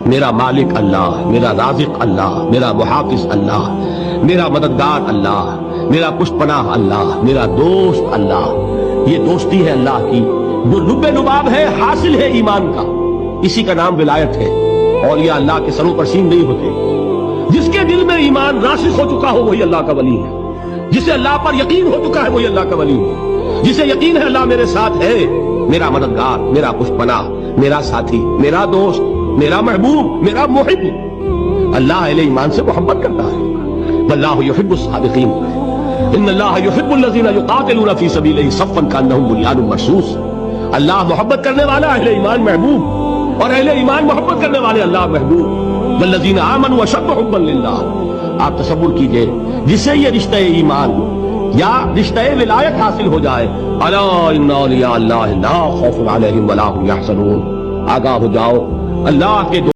میرا مالک اللہ، میرا رازق اللہ، میرا محافظ اللہ، میرا مددگار اللہ، میرا پشت پناہ اللہ، میرا دوست اللہ. یہ دوستی ہے اللہ کی جو لب لباب ہے، حاصل ہے ایمان کا. اسی کا نام ولایت ہے. اور یہ اللہ کے سروں پر سین نہیں ہوتے. جس کے دل میں ایمان راسخ ہو چکا ہو وہی اللہ کا ولی ہے. جسے اللہ پر یقین ہو چکا ہے وہی اللہ کا ولی ہے. جسے یقین ہے اللہ میرے ساتھ ہے، میرا مددگار، میرا پشت پناہ، میرا ساتھی، میرا دوست، میرا محبوب، میرا محب. اللہ اہل ایمان سے محبت کرتا ہے. واللہ یحب الصادقین. ان اللہ یحب الذین یقاتلون فی سبیلہ صفا کانہم بنیان مرصوص. اللہ محبت کرنے والا، اہل ایمان محبوب، اور اہل ایمان محبت کرنے والے اللہ محبوب. والذین آمنوا اشد حبا للہ. آپ تصور کیجئے جسے یہ رشتہ ایمان یا رشتہ ولایت حاصل ہو جائے، الا ان اولیاء اللہ لا خوف علیہم ولا هم یحزنون. آگاہ ہو جاؤ، اللہ کے